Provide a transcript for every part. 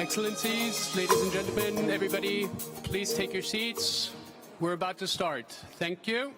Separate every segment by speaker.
Speaker 1: Excellencies, ladies and gentlemen, everybody, please take your seats. We're about to start. Thank you.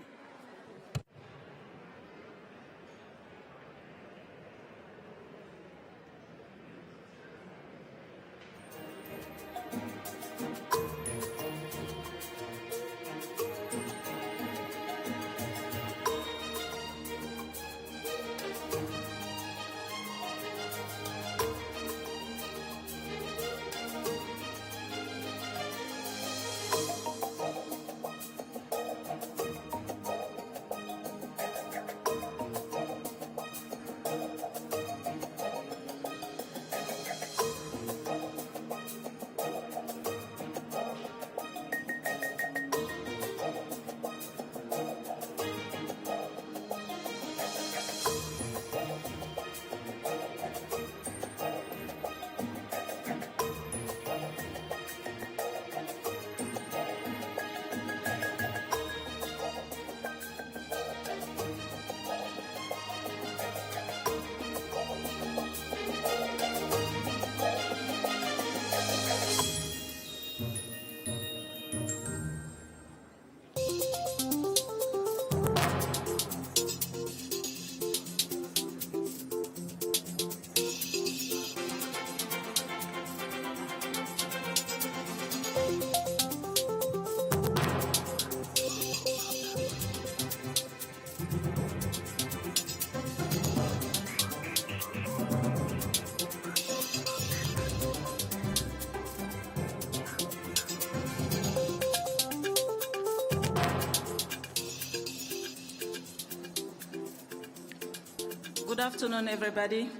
Speaker 2: Good afternoon, everybody.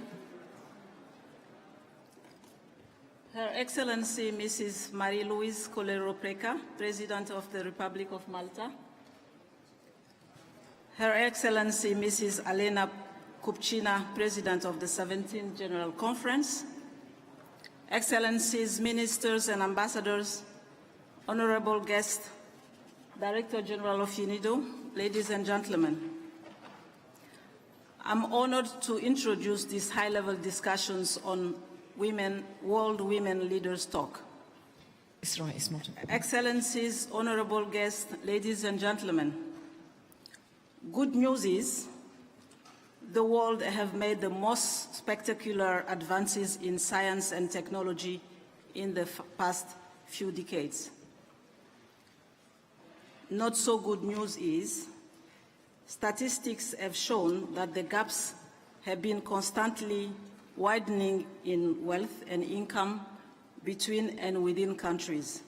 Speaker 2: Her Excellency Mrs. Marie-Louise Colero-Preca, President of the Republic of Malta. Her Excellency Mrs. Alena Kupchina, President of the 17th General Conference. Excellencies, Ministers and Ambassadors, Honorable guests, Director General of UNIDO, ladies and gentlemen. I'm honored to introduce these high-level discussions on World Women Leaders Talk. Excellencies, honorable guests, ladies and gentlemen, good news is the world have made the most spectacular advances in science and technology in the past few decades. Not so good news is statistics have shown that the gaps have been constantly widening in wealth and income between and within countries.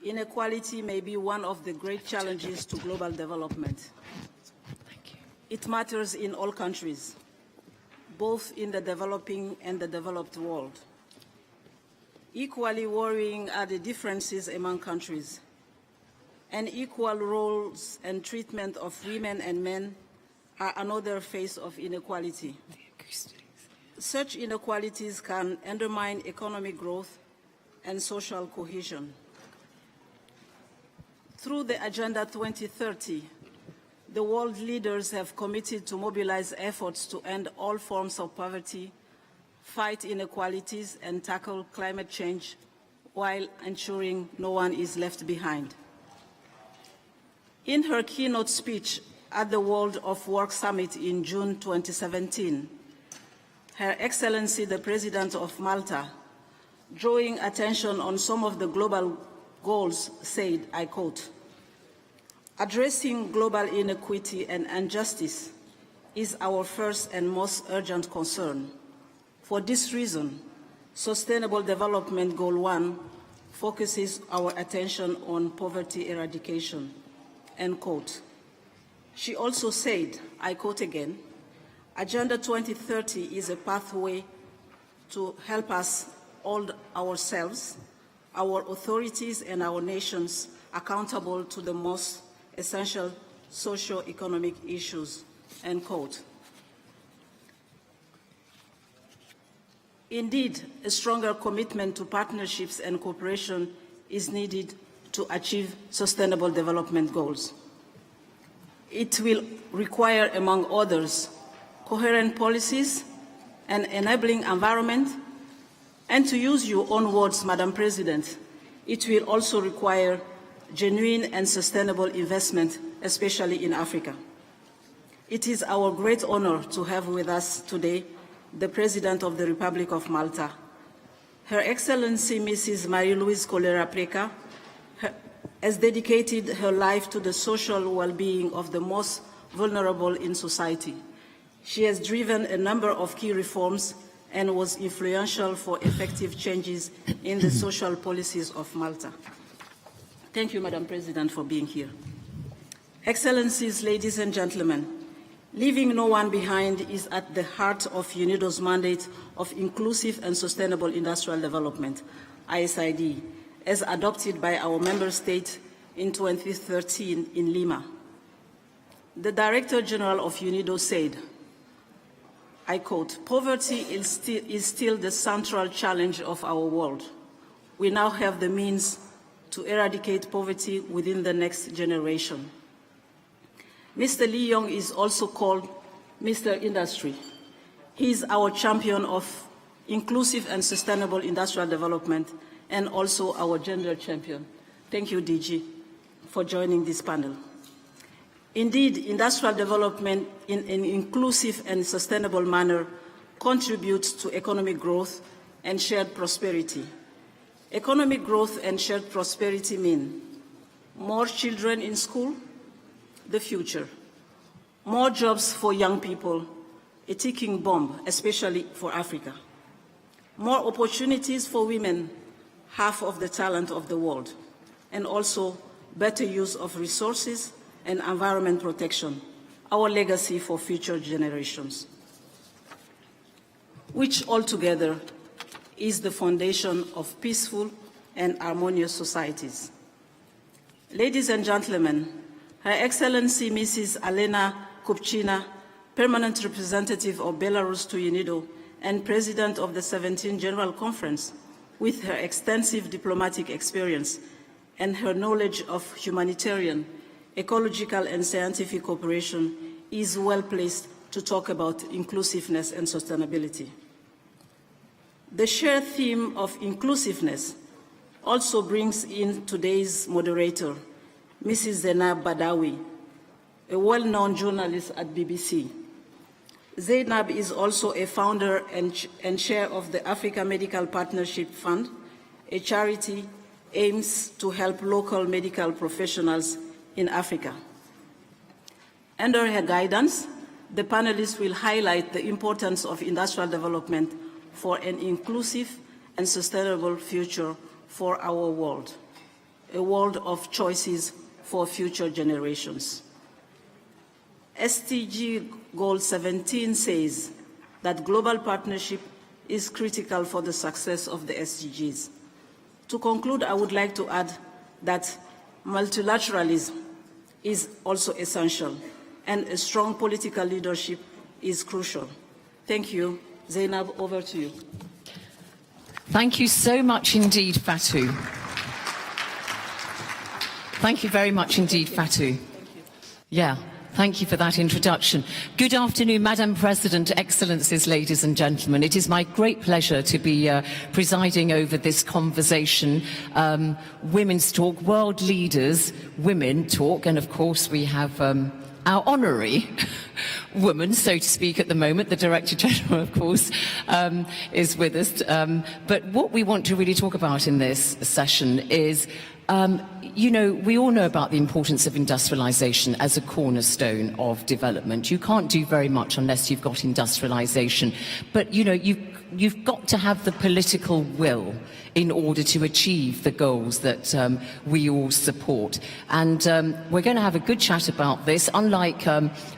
Speaker 2: Inequality may be one of the great challenges to global development. It matters in all countries, both in the developing and the developed world. Equally worrying are the differences among countries. Unequal roles and treatment of women and men are another face of inequality. Such inequalities can undermine economic growth and social cohesion. Through the Agenda 2030, the world leaders have committed to mobilize efforts to end all forms of poverty, fight inequalities, and tackle climate change while ensuring no one is left behind. In her keynote speech at the World of Work Summit in June 2017, Her Excellency the President of Malta, drawing attention on some of the global goals, said, I quote, "Addressing global inequity and injustice is our first and most urgent concern. For this reason, Sustainable Development Goal 1 focuses our attention on poverty eradication." End quote. She also said, I quote again, "Agenda 2030 is a pathway to help us hold ourselves, our authorities, and our nations accountable to the most essential socio-economic issues." End quote. Indeed, a stronger commitment to partnerships and cooperation is needed to achieve Sustainable Development Goals. It will require, among others, coherent policies, an enabling environment, And to use your own words, Madam President, it will also require genuine and sustainable investment, especially in Africa. It is our great honor to have with us today the President of the Republic of Malta. Her Excellency Mrs. Marie-Louise Colera-Preca has dedicated her life to the social well-being of the most vulnerable in society. She has driven a number of key reforms and was influential for effective changes in the social policies of Malta. Thank you, Madam President, for being here. Excellencies, ladies and gentlemen, leaving no one behind is at the heart of UNIDO's mandate of inclusive and sustainable industrial development, ISID, as adopted by our member state in 2013 in Lima. The Director General of UNIDO said, I quote, "Poverty is still the central challenge of our world. We now have the means to eradicate poverty within the next generation." Mr. Lee Young is also called Mr. Industry. He is our champion of inclusive and sustainable industrial development and also our gender champion. Thank you, DG, for joining this panel. Indeed, industrial development in an inclusive and sustainable manner contributes to economic growth and shared prosperity. Economic growth and shared prosperity mean more children in school, the future, more jobs for young people, a ticking bomb, especially for Africa, more opportunities for women, half of the talent of the world, and also better use of resources and environment protection, our legacy for future generations, which altogether is the foundation of peaceful and harmonious societies. Ladies and gentlemen, Her Excellency Mrs. Alena Kupchina, Permanent Representative of Belarus to UNIDO and President of the 17th General Conference, with her extensive diplomatic experience and her knowledge of humanitarian, ecological and scientific cooperation, is well placed to talk about inclusiveness and sustainability. The shared theme of inclusiveness also brings in today's moderator, Mrs. Zainab Badawi, a well-known journalist at BBC. Zainab is also a founder and chair of the Africa Medical Partnership Fund, a charity aims to help local medical professionals in Africa. Under her guidance, the panelists will highlight the importance of industrial development for an inclusive and sustainable future for our world, a world of choices for future generations. SDG Goal 17 says that global partnership is critical for the success of the SDGs. To conclude, I would like to add that multilateralism is also essential, and a strong political leadership is crucial. Thank you. Zainab, over to you.
Speaker 3: Thank you so much indeed, Fatou. Thank you very much indeed, Fatou. Yeah. Thank you for that introduction. Good afternoon, Madam President, Excellencies, ladies and gentlemen. It is my great pleasure to be presiding over this conversation, Women's Talk, World Leaders, Women Talk, and of course we have our honorary woman, so to speak, at the moment. The Director General, of course, is with us. But what we want to really talk about in this session is you know, we all know about the importance of industrialization as a cornerstone of development. You can't do very much unless you've got industrialization. But, you know, you've got to have the political will in order to achieve the goals that we all support. And we're going to have a good chat about this. Unlike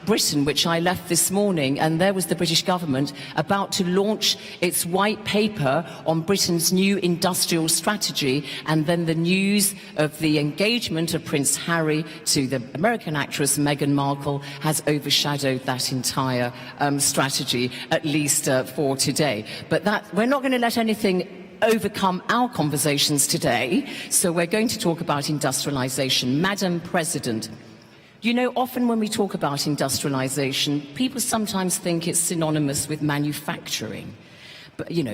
Speaker 3: Britain, which I left this morning, and there was the British government about to launch its white paper on Britain's new industrial strategy, and then the news of the engagement of Prince Harry to the American actress Meghan Markle has overshadowed that entire strategy, at least for today. But we're not going to let anything overcome our conversations today, so we're going to talk about industrialization. Madam President, you know, often when we talk about industrialization, people sometimes think it's synonymous with manufacturing.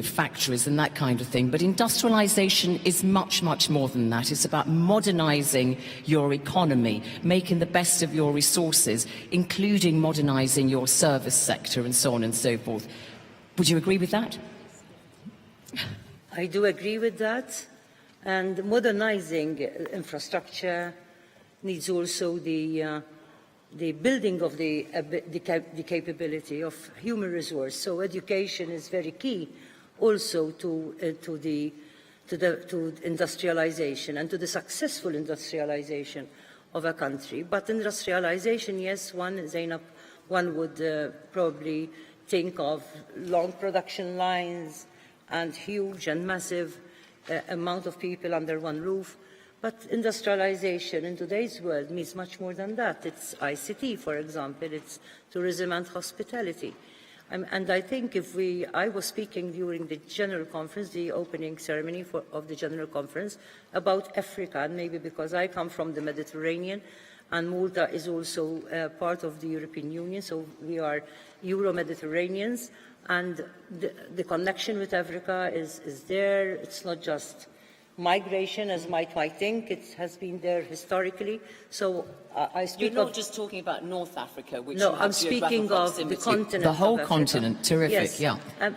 Speaker 3: factories and that kind of thing. But industrialization is much, much more than that. It's about modernizing your economy, making the best of your resources, including modernizing your service sector and so on and so forth. Would you agree with that?
Speaker 4: I do agree with that. And modernizing infrastructure needs also the building of the capability of human resource. So education is very key also to industrialization and to the successful industrialization of a country. But industrialization, yes, one would probably think of long production lines and huge and massive amount of people under one roof. But industrialization in today's world means much more than that. It's ICT, for example, it's tourism and hospitality. And I think I was speaking during the General Conference, the opening ceremony of the General Conference, about Africa, and maybe because I come from the Mediterranean, and Malta is also part of the European Union, so we are Euro-Mediterraneans, and the connection with Africa is there. It's not just migration, as might think. It has been there historically. So I speak
Speaker 3: You're not just talking about North Africa, which
Speaker 4: no, I'm speaking of the continent.
Speaker 3: The whole
Speaker 4: of
Speaker 3: continent, terrific,
Speaker 4: yes.
Speaker 3: yeah.
Speaker 4: And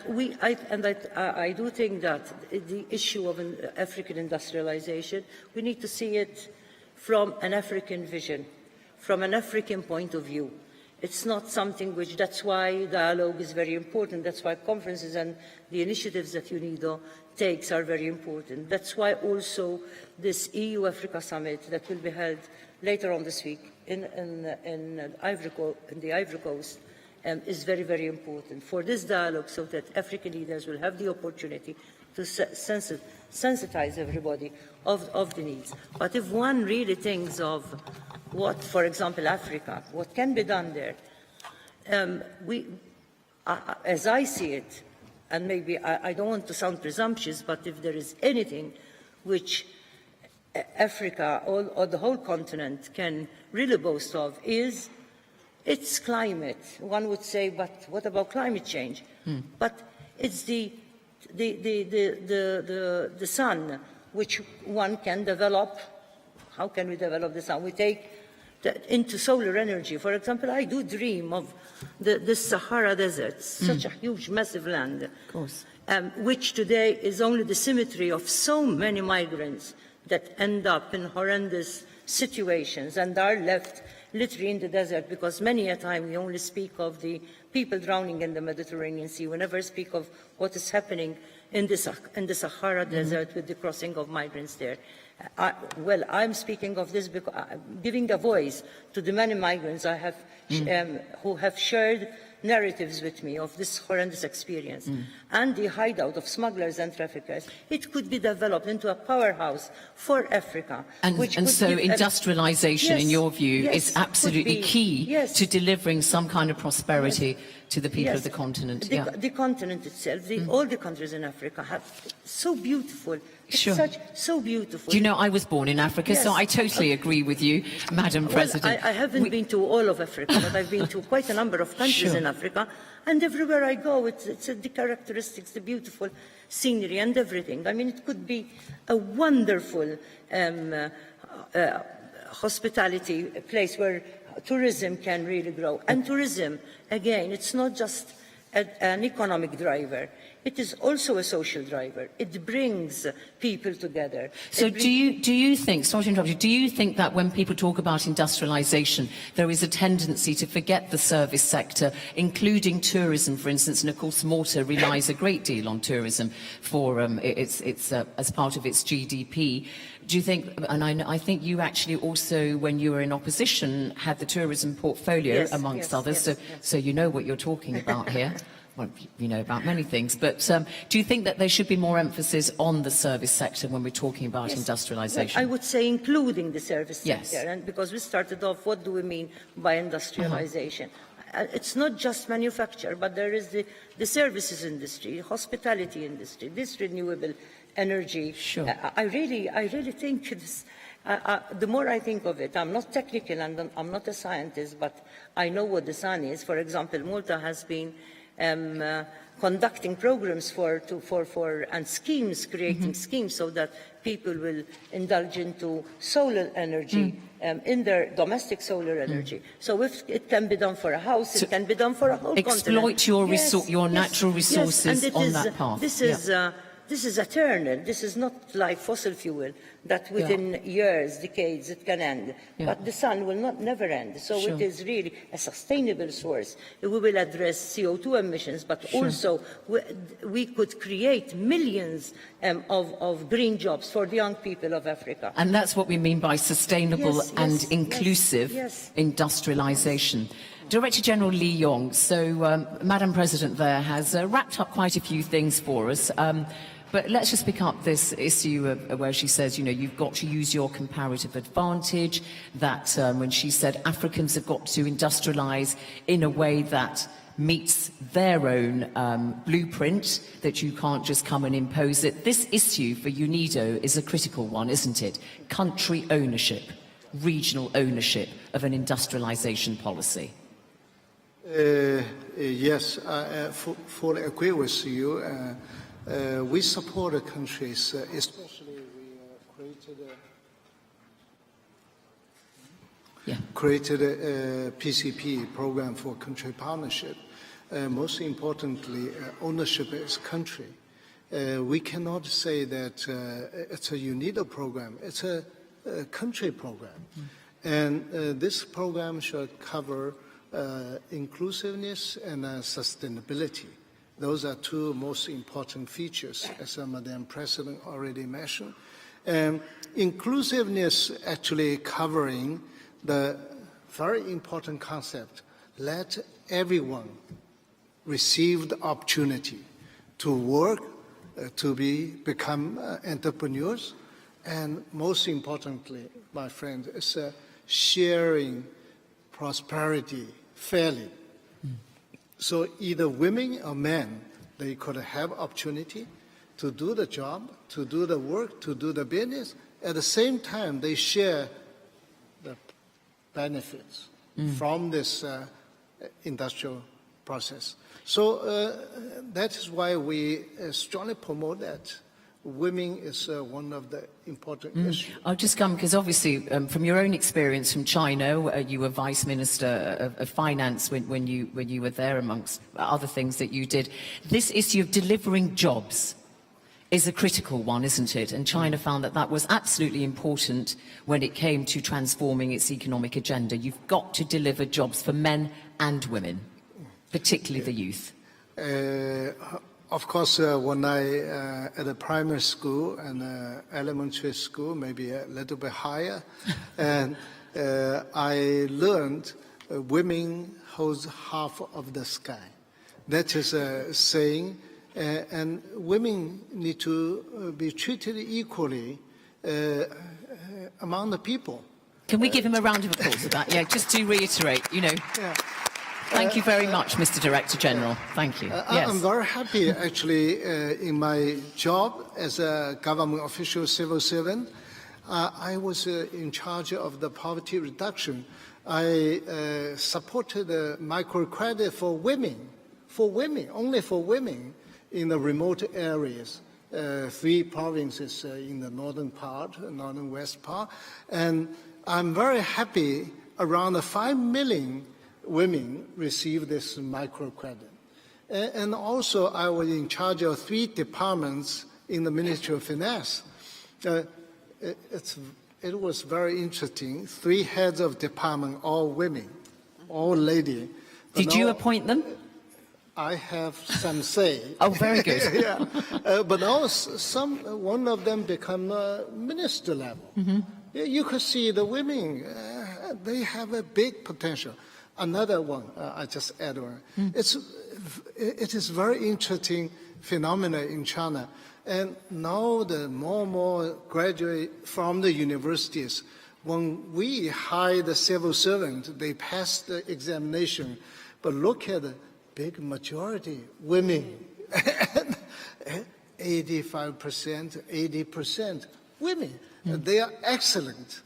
Speaker 4: I do think that the issue of African industrialization, we need to see it from an African vision, from an African point of view. It's not something that's why dialogue is very important. That's why conferences and the initiatives that UNIDO takes are very important. That's why also this EU-Africa summit that will be held later on this week in the Ivory Coast is very, very important for this dialogue, so that African leaders will have the opportunity to sensitize everybody of the needs. But if one really thinks of what, for example, Africa, what can be done there, as I see it, and maybe I don't want to sound presumptuous, but if there is anything which Africa or the whole continent can really boast of, is its climate. One would say, but what about climate change? But it's the sun which one can develop. How can we develop the sun? We take into solar energy. For example, I do dream of the Sahara Desert, such a huge, massive land,
Speaker 3: Of course.
Speaker 4: which today is only the symmetry of so many migrants that end up in horrendous situations and are left literally in the desert, because many a time we only speak of the people drowning in the Mediterranean Sea. We never speak of what is happening in the Sahara Desert with the crossing of migrants there. I'm speaking of this because giving a voice to the many migrants I have who have shared narratives with me of this horrendous experience, and the hideout of smugglers and traffickers. It could be developed into a powerhouse for Africa.
Speaker 3: And so industrialization, in your view, is absolutely key to delivering some kind of prosperity to the people of the continent.
Speaker 4: The continent itself, all the countries in Africa have so beautiful.
Speaker 3: Sure.
Speaker 4: So beautiful.
Speaker 3: Do you know, I was born in Africa, so I totally agree with you, Madam President.
Speaker 4: I haven't been to all of Africa, but I've been to quite a number of countries in Africa, and everywhere I go, it's the characteristics, the beautiful scenery and everything. I mean, it could be a wonderful hospitality place where tourism can really grow. And tourism, again, it's not just an economic driver. It is also a social driver. It brings people together.
Speaker 3: So do you think, sorry to interrupt you, do you think that when people talk about industrialization, there is a tendency to forget the service sector, including tourism, for instance, and of course Malta relies a great deal on tourism for as part of its GDP. Do you think, and I think you actually also, when you were in opposition, had the tourism portfolio, amongst others, so you know what you're talking about here. Well, you know about many things, but do you think that there should be more emphasis on the service sector when we're talking about industrialization?
Speaker 4: Well, I would say including the service sector, and because we started off, what do we mean by industrialization? It's not just manufacture, but there is the services industry, hospitality industry, this renewable energy.
Speaker 3: Sure.
Speaker 4: I really think this. The more I think of it, I'm not technical and I'm not a scientist, but I know what the sun is. For example, Malta has been conducting programs and schemes, creating schemes so that people will indulge into solar energy in their domestic solar energy. So if it can be done for a house, it can be done for a whole
Speaker 3: exploit
Speaker 4: continent.
Speaker 3: your natural resources on that path.
Speaker 4: This is eternal. This is not like fossil fuel that within years, decades, it can end. But the sun will never end. So it is really a sustainable source. We will address CO2 emissions, but also we could create millions of green jobs for the young people of Africa.
Speaker 3: And that's what we mean by sustainable and inclusive industrialisation. Director General Lee Yong, so Madam President there has wrapped up quite a few things for us. But let's just pick up this issue where she says, you know, you've got to use your comparative advantage, that when she said Africans have got to industrialise in a way that meets their own blueprint, that you can't just come and impose it. This issue for UNIDO is a critical one, isn't it? Country ownership, regional ownership of an industrialisation policy.
Speaker 5: Yes, I fully agree with you. We support the countries, especially we created a PCP, Program for Country Partnership. Most importantly, ownership is country. We cannot say that it's a UNIDO program. It's a country program. And this program should cover inclusiveness and sustainability. Those are two most important features, as Madam President already mentioned. Inclusiveness actually covering the very important concept, let everyone receive the opportunity to work, to become entrepreneurs, and most importantly, my friend, is sharing prosperity fairly. So either women or men, they could have opportunity to do the job, to do the work, to do the business. At the same time, they share the benefits from this industrial process. So that is why we strongly promote that. Women is one of the important issues.
Speaker 3: I'll just come, because obviously from your own experience from China, you were Vice Minister of Finance when you were there, amongst other things that you did. This issue of delivering jobs is a critical one, isn't it? And China found that that was absolutely important when it came to transforming its economic agenda. You've got to deliver jobs for men and women, particularly the youth.
Speaker 5: Of course, when I at a primary school and elementary school, maybe a little bit higher, and I learned women hold half of the sky. That is a saying, and women need to be treated equally among the people.
Speaker 3: Can we give him a round of applause for that? Yeah, just to reiterate, you know.
Speaker 5: Yeah.
Speaker 3: Thank you very much, Mr. Director General. Thank you. Yes.
Speaker 5: I'm very happy, actually, in my job as a government official, civil servant. I was in charge of the poverty reduction. I supported microcredit for women, only for women in the remote areas. 3 provinces in the northern part, northern west part. And I'm very happy around 5 million women receive this microcredit. And also I was in charge of 3 departments in the Ministry of Finance. It was very interesting. 3 heads of department, all women, all ladies.
Speaker 3: Did you appoint them?
Speaker 5: I have some say.
Speaker 3: Oh, very good.
Speaker 5: Yeah. But also one of them become minister level. You could see the women, they have a big potential. Another one, I just add one. It is very interesting phenomena in China. And now the more and more graduate from the universities, when we hire the civil servant, they pass the examination. But look at the big majority, women. 85%, 80% women. They are excellent.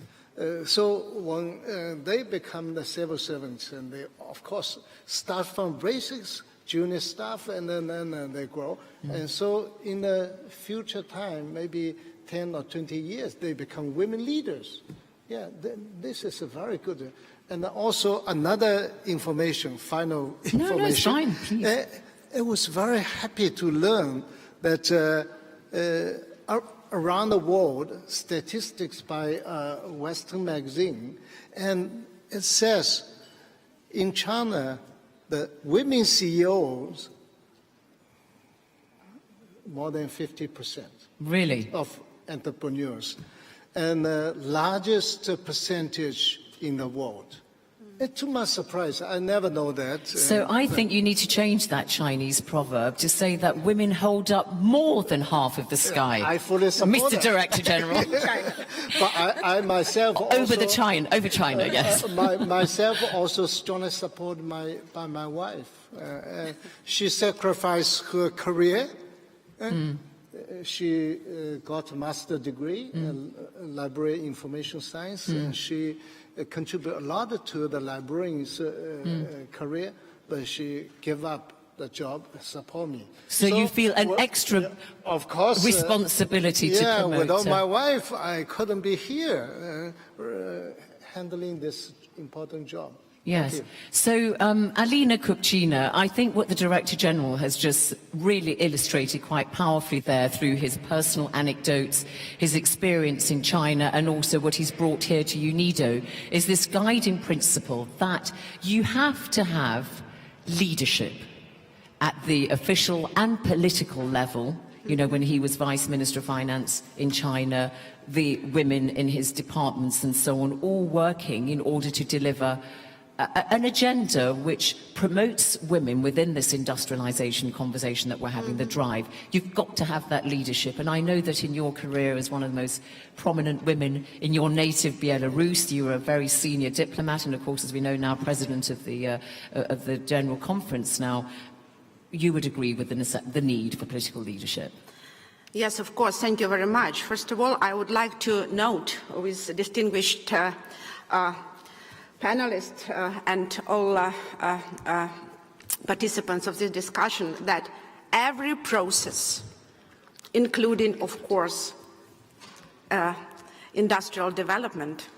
Speaker 5: So when they become the civil servants, and they, of course, start from basics junior staff, and then they grow. And so in the future time, maybe 10 or 20 years, they become women leaders. Yeah, this is a very good. And also another information, final information.
Speaker 3: No, it's fine, please.
Speaker 5: I was very happy to learn that around the world, statistics by Western magazine, and it says in China, the women CEOs, more than 50%.
Speaker 3: Really?
Speaker 5: Of entrepreneurs, and the largest percentage in the world. To my surprise, I never know that.
Speaker 3: So I think you need to change that Chinese proverb to say that women hold up more than half of the sky.
Speaker 5: I fully support
Speaker 3: Mr.
Speaker 5: that.
Speaker 3: Director General.
Speaker 5: But I myself also...
Speaker 3: over China, yes.
Speaker 5: Myself also strongly supported by my wife. She sacrificed her career. She got a master's degree in library information science, and she contributed a lot to the librarian's career, but she gave up the job to support me.
Speaker 3: So you feel an extra
Speaker 5: of course,
Speaker 3: responsibility to promote.
Speaker 5: Yeah, without my wife, I couldn't be here handling this important job.
Speaker 3: Yes. So, Alina Kupchina, I think what the Director General has just really illustrated quite powerfully there through his personal anecdotes, his experience in China, and also what he's brought here to UNIDO, is this guiding principle that you have to have leadership at the official and political level. You know, when he was Vice Minister of Finance in China, the women in his departments and so on, all working in order to deliver an agenda which promotes women within this industrialization conversation that we're having, the drive. You've got to have that leadership. And I know that in your career as one of the most prominent women in your native Belarus, you were a very senior diplomat and, of course, as we know now, president of the General Conference now. You would agree with the need for political leadership?
Speaker 6: Yes, of course. Thank you very much. First of all, I would like to note with distinguished panelists and all participants of this discussion that every process, including, of course, industrial development,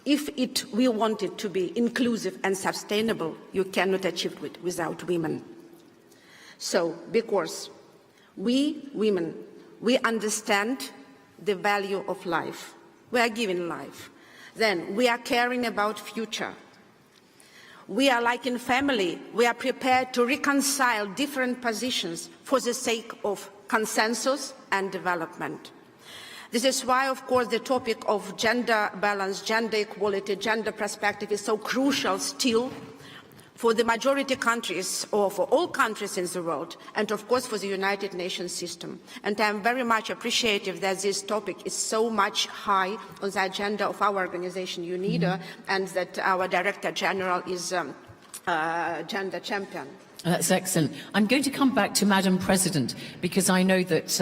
Speaker 6: if we want it to be inclusive and sustainable, you cannot achieve it without women. So, because we women, we understand the value of life. We are given life. Then we are caring about future. We are like in family. We are prepared to reconcile different positions for the sake of consensus and development. This is why, of course, the topic of gender balance, gender equality, gender perspective is so crucial still for the majority countries, or for all countries in the world, and of course for the United Nations system. And I am very much appreciative that this topic is so much high on the agenda of our organization, UNIDO, and that our Director General is a gender champion.
Speaker 3: That's excellent. I'm going to come back to Madam President, because I know that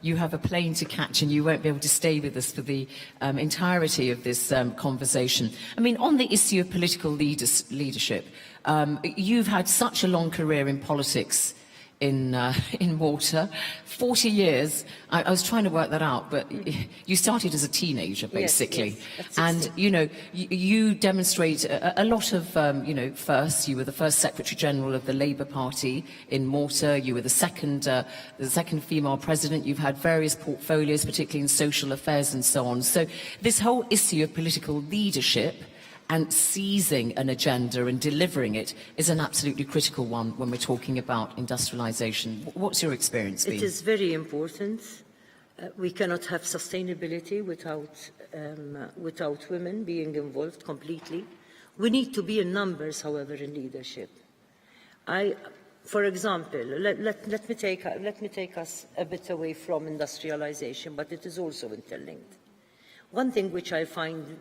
Speaker 3: you have a plane to catch and you won't be able to stay with us for the entirety of this conversation. I mean, on the issue of political leadership, you've had such a long career in politics in Malta, 40 years. I was trying to work that out, but you started as a teenager, basically.
Speaker 4: Yes,
Speaker 3: and, you know, you demonstrate a lot of, you know, first, you were the first Secretary General of the Labour Party in Malta. You were the second female president. You've had various portfolios, particularly in social affairs and so on. So this whole issue of political leadership and seizing an agenda and delivering it is an absolutely critical one when we're talking about industrialization. What's your experience been?
Speaker 4: It is very important. We cannot have sustainability without women being involved completely. We need to be in numbers, however, in leadership. For example, let me take us a bit away from industrialization, but it is also interlinked. One thing which I find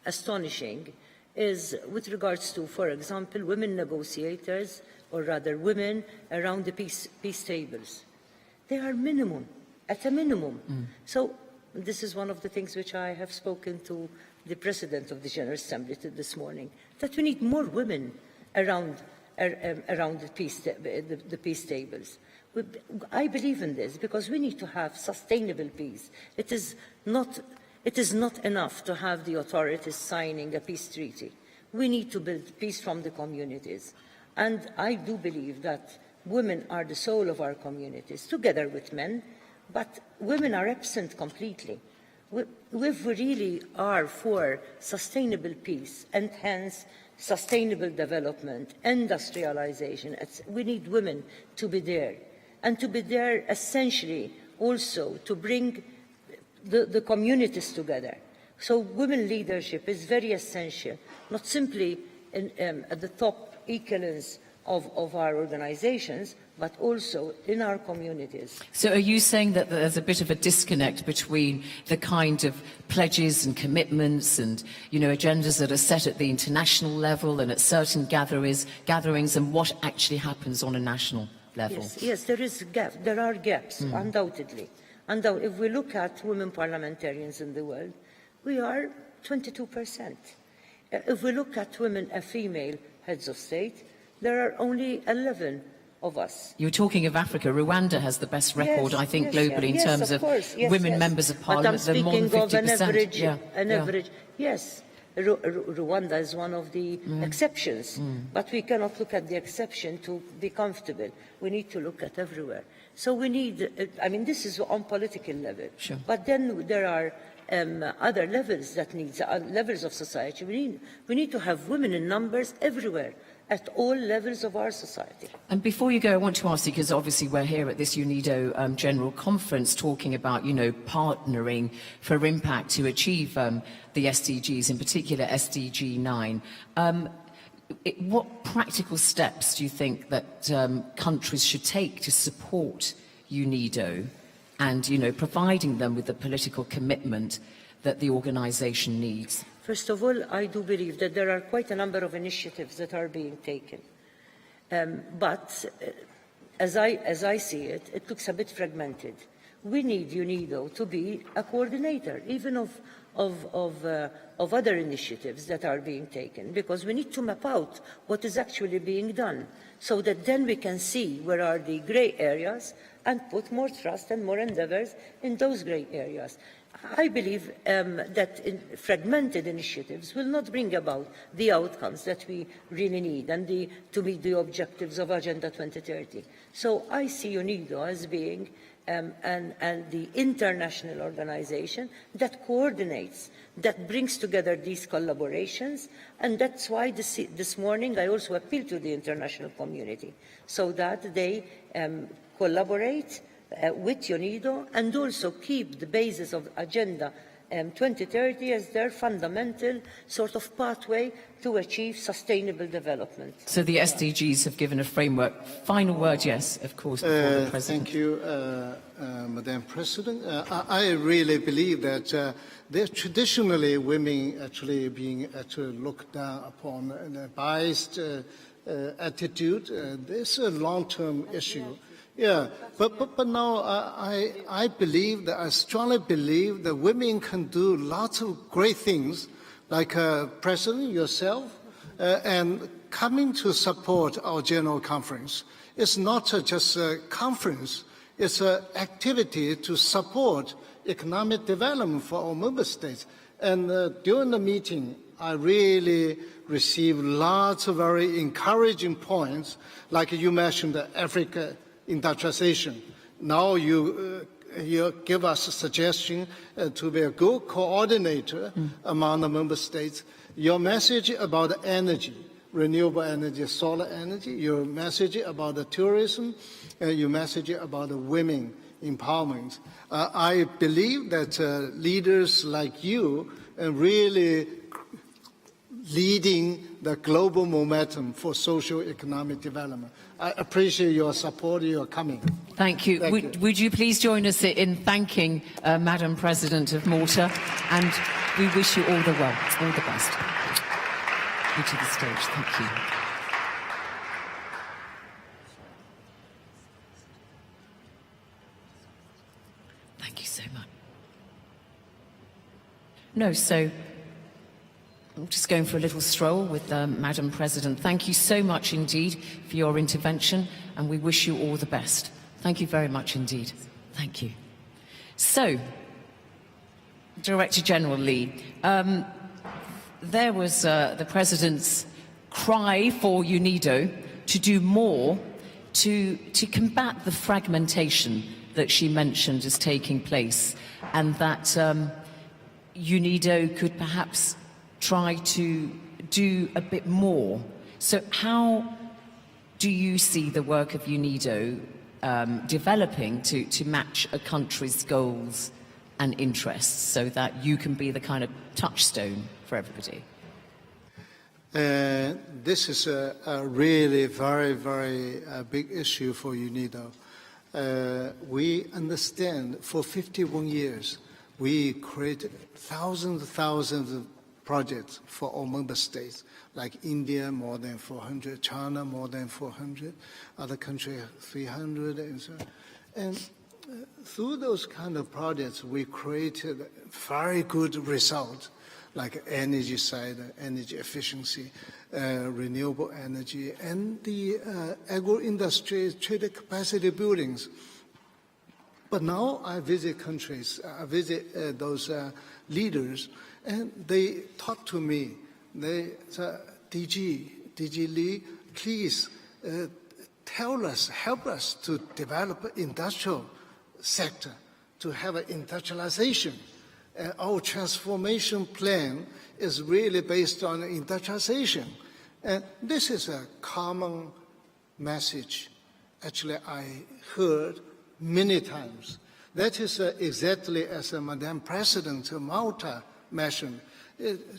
Speaker 4: astonishing is with regards to, for example, women negotiators, or rather women around the peace tables. They are at a minimum. So this is one of the things which I have spoken to the President of the General Assembly this morning, that we need more women around around the peace tables. I believe in this because we need to have sustainable peace. It is not enough to have the authorities signing a peace treaty. We need to build peace from the communities. And I do believe that women are the soul of our communities, together with men, but women are absent completely. If we really are for sustainable peace and hence sustainable development, industrialization, we need women to be there. And to be there essentially also to bring the communities together. So women leadership is very essential, not simply at the top echelons of our organizations, but also in our communities.
Speaker 3: So are you saying that there's a bit of a disconnect between the kind of pledges and commitments and, agendas that are set at the international level and at certain gatherings and what actually happens on a national level?
Speaker 4: Yes, there is a gap. There are gaps, undoubtedly. If we look at women parliamentarians in the world, we are 22%. If we look at women and female heads of state, there are only 11 of us.
Speaker 3: You're talking of Africa. Rwanda has the best record, I think, globally in terms of women members of parliament.
Speaker 4: But I'm speaking
Speaker 3: more than 50%.
Speaker 4: of an average. Yes, Rwanda is one of the exceptions, but we cannot look at the exception to be comfortable. We need to look at everywhere. So we need, this is on political level,
Speaker 3: sure.
Speaker 4: But then there are other levels that need, levels of society. We need to have women in numbers everywhere, at all levels of our society.
Speaker 3: And before you go, I want to ask you, because obviously we're here at this UNIDO General Conference talking about, partnering for impact to achieve the SDGs, in particular SDG 9. What practical steps do you think that countries should take to support UNIDO and, providing them with the political commitment that the organisation needs?
Speaker 4: First of all, I do believe that there are quite a number of initiatives that are being taken. But as I see it, it looks a bit fragmented. We need UNIDO to be a coordinator, even of other initiatives that are being taken, because we need to map out what is actually being done, so that then we can see where are the grey areas and put more trust and more endeavours in those grey areas. I believe that fragmented initiatives will not bring about the outcomes that we really need and to meet the objectives of Agenda 2030. So I see UNIDO as being and the international organization that coordinates, that brings together these collaborations, and that's why this morning I also appeal to the international community so that they collaborate with UNIDO and also keep the basis of Agenda 2030 as their fundamental sort of pathway to achieve sustainable development.
Speaker 3: So the SDGs have given a framework. Final word, yes, of course, before the President.
Speaker 5: Thank you, Madam President. I really believe that there's traditionally women actually being looked down upon in a biased attitude. This is a long-term issue. Yeah, but now I believe that I strongly believe that women can do lots of great things, like President yourself, and coming to support our General Conference. It's not just a conference; it's an activity to support economic development for our member states. And during the meeting, I really received lots of very encouraging points, like you mentioned, Africa industrialization. Now you give us a suggestion to be a good coordinator among the member states. Your message about energy, renewable energy, solar energy, your message about the tourism, your message about the women empowerment. I believe that leaders like you really leading the global momentum for socio-economic development. I appreciate your support, your coming.
Speaker 3: Thank you. Would you please join us in thanking Madam President of Malta, and we wish you all the best. You to the stage. Thank you. Thank you so much. No, so I'm just going for a little stroll with Madam President. Thank you so much indeed for your intervention, and we wish you all the best. Thank you very much indeed. Thank you. So, Director General Lee, there was the President's cry for UNIDO to do more to combat the fragmentation that she mentioned is taking place, and that UNIDO could perhaps try to do a bit more. So how do you see the work of UNIDO developing to match a country's goals and interests so that you can be the kind of touchstone for everybody?
Speaker 5: This is a really very, very big issue for UNIDO. We understand for 51 years we created thousands of projects for all member states, like India, more than 400, China, more than 400, other countries, 300, and so on. And through those kind of projects, we created very good results, like energy side, energy efficiency, renewable energy, and the agro-industry trade capacity buildings. But now I visit countries, I visit those leaders, and they talk to me. They say, DG Lee, please tell us, help us to develop industrial sector, to have an industrialization. Our transformation plan is really based on industrialization. And this is a common message, actually, I heard many times. That is exactly as Madam President Malta mentioned.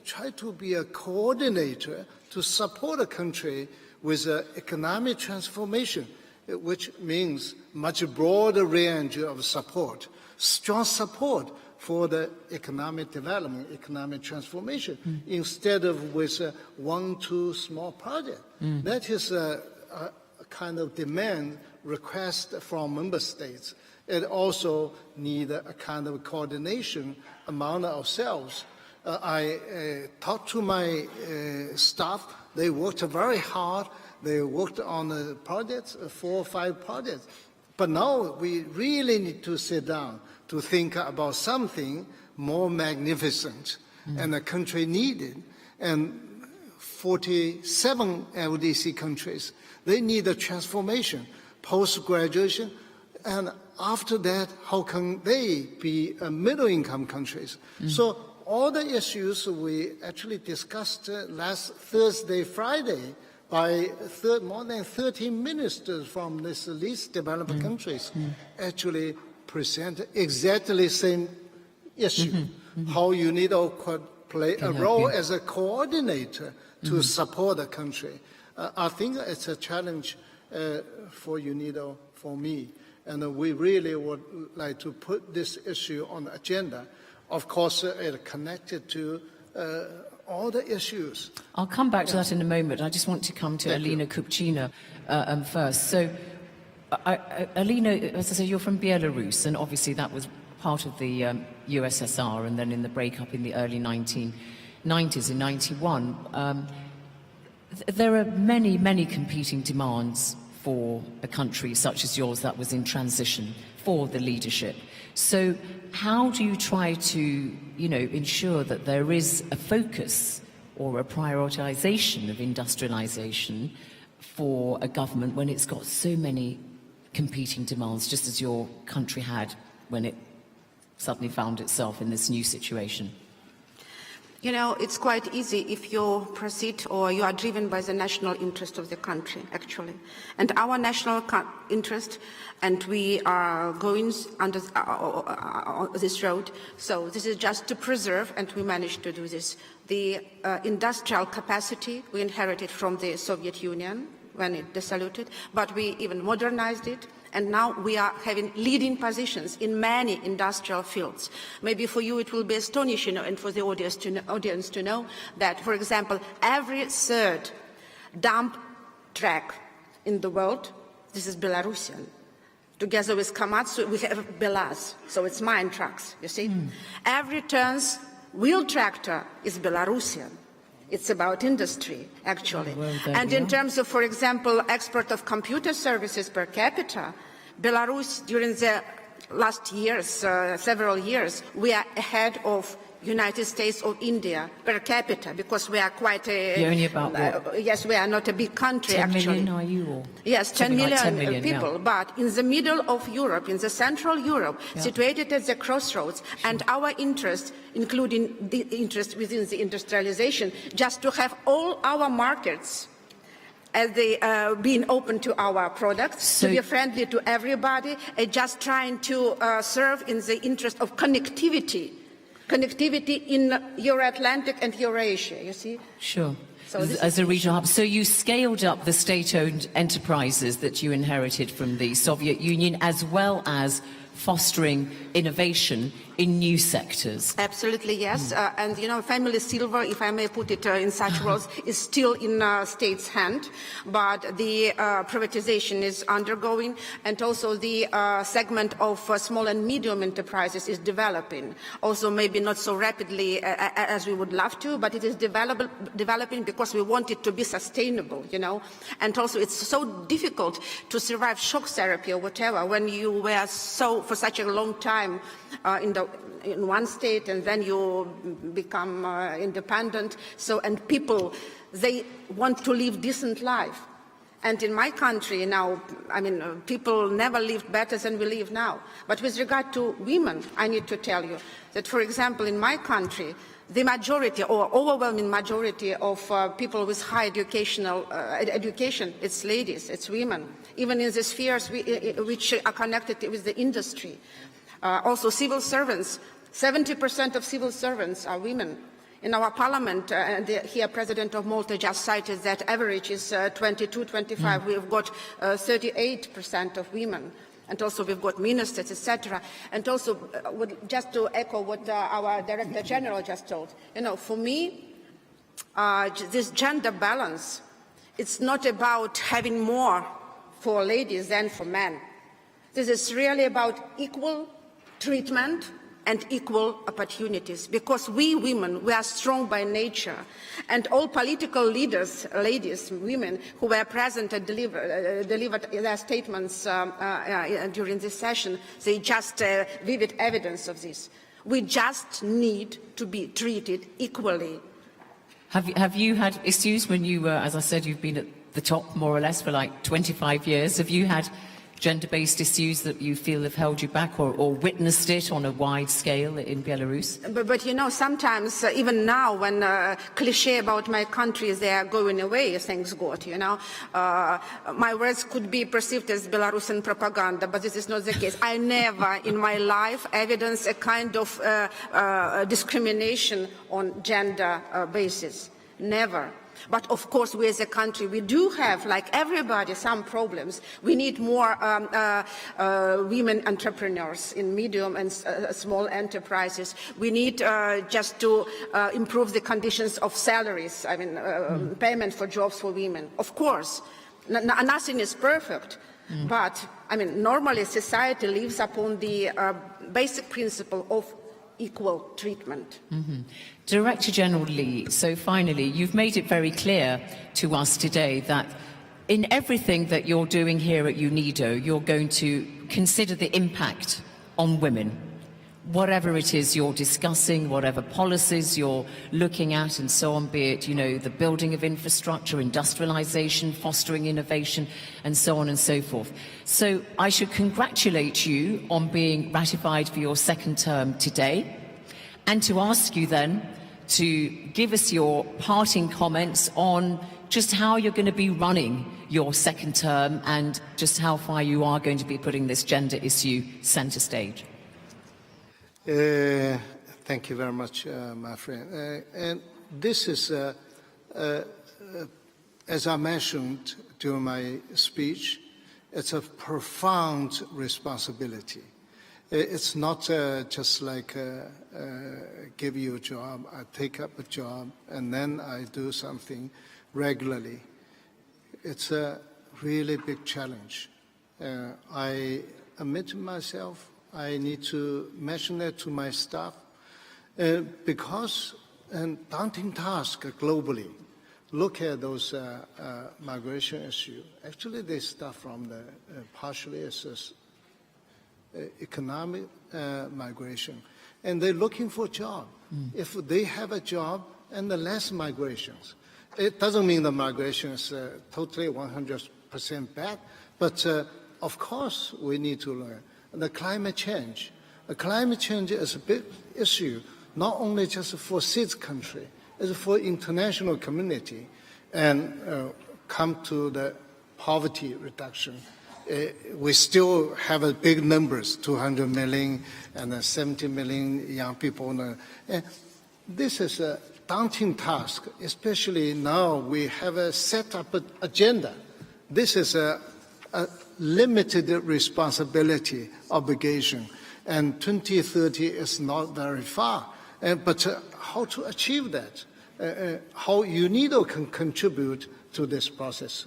Speaker 5: Try to be a coordinator to support a country with economic transformation, which means much broader range of support, strong support for the economic development, economic transformation, instead of with one, two small projects. That is a kind of demand request from member states. It also needs a kind of coordination among ourselves. I talked to my staff. They worked very hard. They worked on the projects, 4 or 5 projects. But now we really need to sit down to think about something more magnificent, and the country needed. And 47 LDC countries, they need a transformation, post-graduation, and after that, how can they be middle-income countries? So all the issues we actually discussed last Thursday, Friday, by more than 13 ministers from these least developed countries actually present exactly the same issue, how UNIDO could play a role as a coordinator to support the country. I think it's a challenge for UNIDO, for me, and we really would like to put this issue on the agenda. Of course, it's connected to all the issues.
Speaker 3: I'll come back to that in a moment. I just want to come to Alina Kupchina first. So, Alina, as I say, you're from Belarus, and obviously that was part of the USSR, and then in the breakup in the early 1990s, in 91. There are many, many competing demands for a country such as yours that was in transition for the leadership. So how do you try to, ensure that there is a focus or a prioritization of industrialization for a government when it's got so many competing demands, just as your country had when it suddenly found itself in this new situation?
Speaker 6: It's quite easy if you proceed or you are driven by the national interest of the country, actually. And our national interest, and we are going under this road, so this is just to preserve, and we managed to do this, the industrial capacity we inherited from the Soviet Union when it dissoluted, but we even modernized it. And now we are having leading positions in many industrial fields. Maybe for you it will be astonishing, and for the audience to know that, for example, every third dump truck in the world, this is Belarusian. Together with Komatsu, we have Belaz, so it's mine trucks, you see. Every turns wheel tractor is Belarusian. It's about industry, actually.
Speaker 3: Well,
Speaker 6: and in terms of, for example, export of computer services per capita, Belarus, during the last years, several years, we are ahead of United States or India per capita, because we are quite a...
Speaker 3: You're only about what?
Speaker 6: Yes, we are not a big country,
Speaker 3: 10
Speaker 6: actually.
Speaker 3: 10 million are you? Or
Speaker 6: yes, 10 million,
Speaker 3: like 10 million
Speaker 6: people,
Speaker 3: yeah.
Speaker 6: but in the middle of Europe, in the Central Europe,
Speaker 3: Yeah.
Speaker 6: situated at the crossroads, and our interest, including the interest within the industrialization, just to have all our markets as they being open to our products,
Speaker 3: So
Speaker 6: to be friendly to everybody, and just trying to serve in the interest of connectivity in Euro-Atlantic and Eurasia, you see?
Speaker 3: Sure.
Speaker 6: So
Speaker 3: As a regional hub. So you scaled up the state-owned enterprises that you inherited from the Soviet Union, as well as fostering innovation in new sectors.
Speaker 6: Absolutely, yes. And, you know, family silver, if I may put it in such words, is still in state's hand, but the privatization is undergoing, and also the segment of small and medium enterprises is developing. Also, maybe not so rapidly as we would love to, but it is developing because we want it to be sustainable, you know. And also, it's so difficult to survive shock therapy or whatever when you were for such a long time in one state, and then you become independent. So, and people, they want to live decent life. And in my country now, I mean, people never lived better than we live now. But with regard to women, I need to tell you that, for example, in my country, the majority or overwhelming majority of people with high education, it's ladies, it's women, even in the spheres which are connected with the industry. Also civil servants, 70% of civil servants are women. In our parliament, here President of Malta just cited that average is 22, 25. We've got 38% of women. And also we've got ministers, etc. And also, just to echo what our Director General just told, you know, for me, this gender balance, it's not about having more for ladies than for men. This is really about equal treatment and equal opportunities, because we women, we are strong by nature, and all political leaders, ladies, women who were present and delivered their statements during this session, they just vivid evidence of this. We just need to be treated equally.
Speaker 3: Have you had issues when you were, as I said, you've been at the top more or less for like 25 years. Have you had gender-based issues that you feel have held you back, or witnessed it on a wide scale in Belarus?
Speaker 6: But you know, sometimes, even now, when cliché about my country, they are going away, thanks God, you know. My words could be perceived as Belarusian propaganda, but this is not the case. I never in my life evidenced a kind of discrimination on gender basis. Never. But of course, we as a country, we do have, like everybody, some problems. We need more women entrepreneurs in medium and small enterprises. We need just to improve the conditions of salaries, I mean, payment for jobs for women. Of course, nothing is perfect. But, I mean, normally society lives upon the basic principle of equal treatment.
Speaker 3: Director General Lee, so finally, you've made it very clear to us today that in everything that you're doing here at UNIDO, you're going to consider the impact on women. Whatever it is you're discussing, whatever policies you're looking at and so on, be it, you know, the building of infrastructure, industrialization, fostering innovation, and so on and so forth. So I should congratulate you on being ratified for your second term today, and to ask you then to give us your parting comments on just how you're going to be running your second term and just how far you are going to be putting this gender issue centre stage.
Speaker 5: Thank you very much, my friend. And this is, as I mentioned during my speech, it's a profound responsibility. It's not just like give you a job, I take up a job, and then I do something regularly. It's a really big challenge. I admit to myself, I need to mention that to my staff, because daunting task globally. Look at those migration issues. Actually, they start from the partially economic migration, and they're looking for a job. If they have a job and the less migrations, it doesn't mean the migration is totally 100% bad, but of course we need to learn. The climate change. The climate change is a big issue, not only just for CIS country, it's for international community, and come to the poverty reduction. We still have big numbers, 200 million and 70 million young people. This is a daunting task, especially now we have a set up agenda. This is a limited responsibility obligation, and 2030 is not very far. But how to achieve that? How UNIDO can contribute to this process.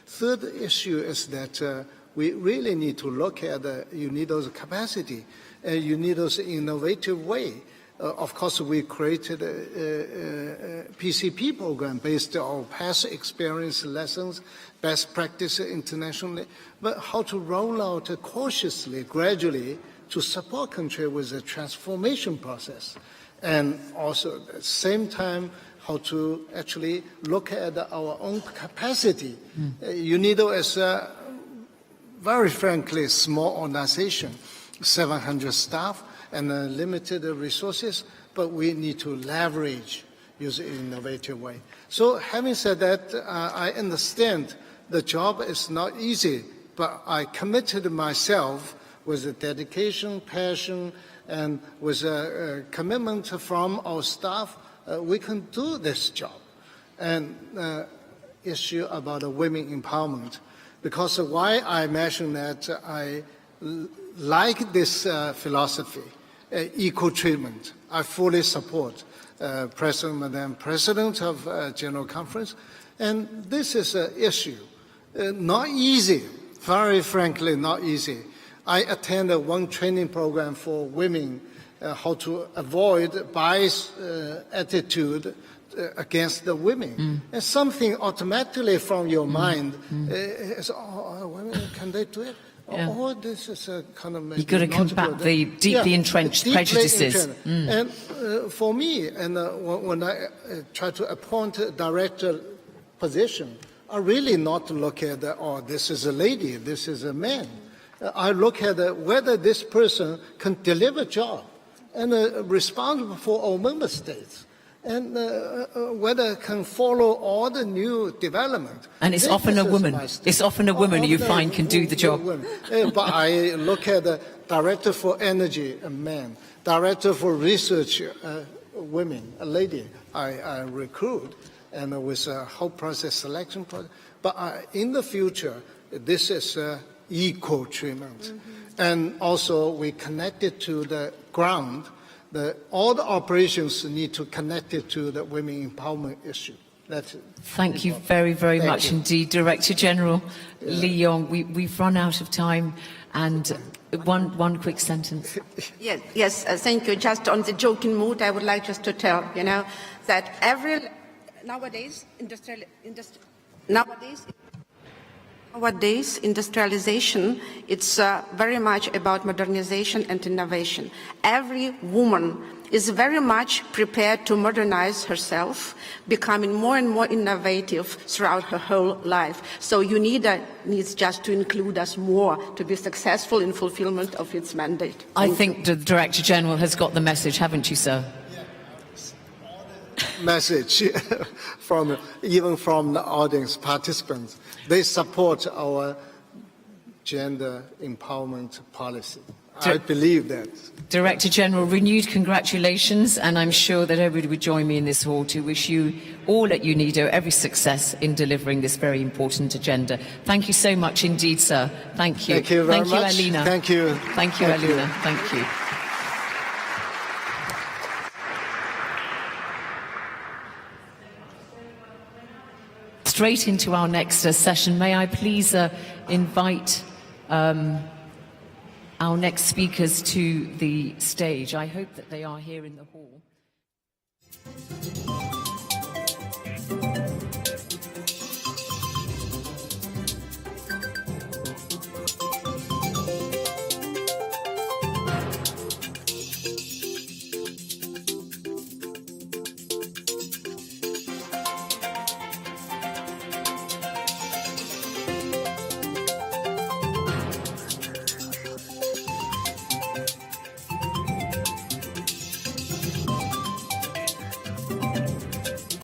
Speaker 5: Third issue is that we really need to look at UNIDO's capacity, UNIDO's innovative way. Of course, we created a PCP program based on past experience, lessons, best practice internationally, but how to roll out cautiously, gradually, to support countries with the transformation process. And also at the same time, how to actually look at our own capacity. UNIDO is a very frankly small organization, 700 staff and limited resources, but we need to leverage, use an innovative way. So having said that, I understand the job is not easy, but I committed myself with a dedication, passion, and with a commitment from our staff, we can do this job. And issue about women empowerment, because why I mentioned that I like this philosophy, equal treatment. I fully support Madam President of General Conference, and this is an issue. Not easy, very frankly, not easy. I attended one training program for women, how to avoid bias attitude against the women. And something automatically from your mind is, women, can they do it?
Speaker 3: Yeah.
Speaker 5: Oh, this is a kind of...
Speaker 3: You've got to combat the deeply entrenched prejudices.
Speaker 5: And for me, and when I try to appoint a director position, I really not look at, this is a lady, this is a man. I look at whether this person can deliver job and responsible for all member states, and whether can follow all the new development.
Speaker 3: And it's often a woman. It's often a woman you find can do the job.
Speaker 5: But I look at the director for energy, a man, director for research, women, a lady. I recruit, and with a whole process, selection process. But in the future, this is equal treatment. And also we connect it to the ground. All the operations need to connect it to the women empowerment issue. That's it.
Speaker 3: Thank you very, very much indeed, Director General Lee Yong. We've run out of time, and one quick sentence.
Speaker 6: Yes, thank you. Just on the joking mood, I would like just to tell, that nowadays, industrialization, it's very much about modernization and innovation. Every woman is very much prepared to modernize herself, becoming more and more innovative throughout her whole life. So UNIDO needs just to include us more to be successful in fulfillment of its mandate.
Speaker 3: I think the Director General has got the message, haven't you, sir?
Speaker 5: Message even from the audience participants. They support our gender empowerment policy. I believe that.
Speaker 3: Director General, renewed congratulations, and I'm sure that everybody would join me in this hall to wish you all at UNIDO every success in delivering this very important agenda. Thank you so much indeed, sir. Thank you.
Speaker 5: Thank you very much.
Speaker 3: Thank you, Alina.
Speaker 5: Thank you.
Speaker 3: Thank you, Alina. Thank you. Straight into our next session. May I please invite our next speakers to the stage. I hope that they are here in the hall.
Speaker 7: you.